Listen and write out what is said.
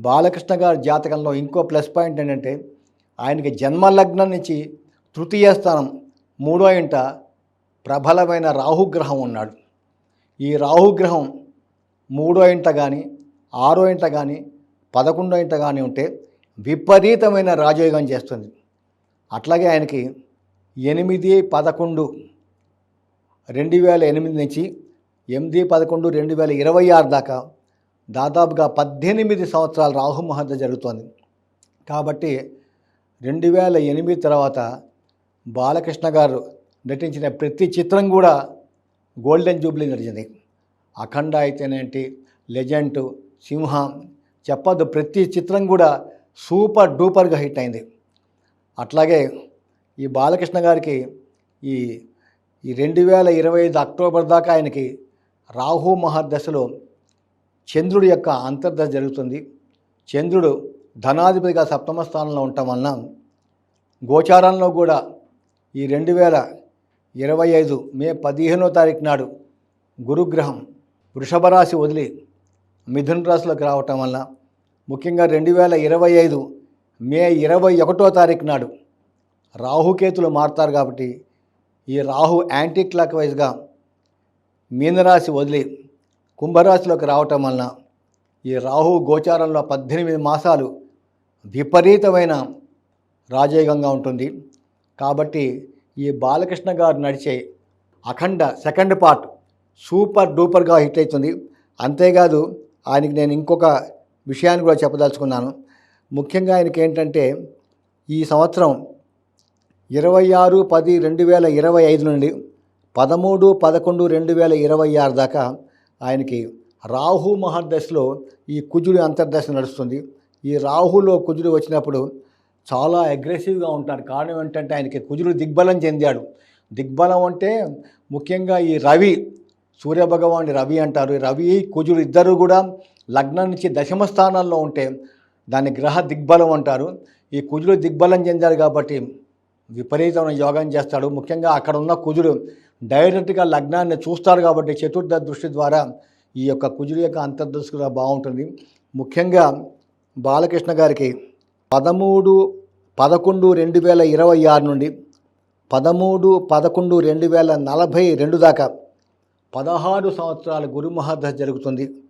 బాలకృష్ణ గారి జాతకంలో ఇంకో ప్లస్ పాయింట్ ఏంటంటే ఆయనకి జన్మలగ్నం నుంచి తృతీయ స్థానం 3వ ఇంట ప్రబలమైన రాహుగ్రహం ఉన్నాడు. ఈ రాహుగ్రహం 3వ ఇంట కానీ 6వ ఇంట కానీ 11వ ఇంట కానీ ఉంటే విపరీతమైన రాజయోగం చేస్తుంది. అట్లాగే ఆయనకి 8/11/2008 నుంచి 8/11/2026 దాకా దాదాపుగా 18 సంవత్సరాల రాహు మహర్దశ జరుగుతోంది. కాబట్టి 2008 తర్వాత బాలకృష్ణ గారు నటించిన ప్రతి చిత్రం కూడా గోల్డెన్ జూబ్లీ నడిచింది. అఖండ అయితేనేంటి, లెజెండ్, సింహ చెప్పద్దు, ప్రతి చిత్రం కూడా సూపర్ డూపర్గా హిట్ అయింది. అట్లాగే ఈ బాలకృష్ణ గారికి ఈ 2025 అక్టోబర్ దాకా ఆయనకి రాహు మహర్దశలో చంద్రుడి యొక్క అంతర్దశ జరుగుతుంది. చంద్రుడు ధనాధిపతిగా 7వ స్థానంలో ఉండటం వలన గోచారంలో కూడా ఈ 2025 మే 15వ తారీఖు నాడు గురుగ్రహం వృషభ రాశి వదిలి మిథున రాశిలోకి రావటం వలన, ముఖ్యంగా 2025 మే 21వ తారీఖు నాడు రాహుకేతులు మారుతారు. కాబట్టి ఈ రాహు యాంటీ క్లాక్ వైజ్గా మీనరాశి వదిలి కుంభరాశిలోకి రావటం వలన ఈ రాహు గోచారంలో 18 మాసాలు విపరీతమైన రాజయోగంగా ఉంటుంది. కాబట్టి ఈ బాలకృష్ణ గారు నడిచే అఖండ సెకండ్ పార్ట్ సూపర్ డూపర్గా హిట్ అవుతుంది. అంతేకాదు ఆయనకి నేను ఇంకొక విషయాన్ని కూడా చెప్పదలుచుకున్నాను. ముఖ్యంగా ఆయనకి ఏంటంటే ఈ సంవత్సరం 26/10/2025 నుండి 13/11/2026 దాకా ఆయనకి రాహు మహర్దశలో ఈ కుజుడి అంతర్దశ నడుస్తుంది. ఈ రాహులో కుజుడు వచ్చినప్పుడు చాలా అగ్రెసివ్గా ఉంటాడు. కారణం ఏంటంటే ఆయనకి కుజుడు దిగ్బలం చెందాడు. దిగ్బలం అంటే ముఖ్యంగా ఈ రవి, సూర్యభగవానుడి రవి అంటారు. రవి కుజుడు ఇద్దరు కూడా లగ్నం నుంచి 10వ స్థానాల్లో ఉంటే దాన్ని గ్రహ దిగ్బలం అంటారు. ఈ కుజుడు దిగ్బలం చెందాడు కాబట్టి విపరీతమైన యోగం చేస్తాడు. ముఖ్యంగా అక్కడ ఉన్న కుజుడు డైరెక్ట్గా లగ్నాన్ని చూస్తాడు కాబట్టి చతుర్థ దృష్టి ద్వారా ఈ యొక్క కుజుడు యొక్క అంతర్దశ కూడా బాగుంటుంది. ముఖ్యంగా బాలకృష్ణ గారికి 13/11/2026 నుండి 13/11/2042 దాకా 16 సంవత్సరాల గురు మహర్దశ జరుగుతుంది.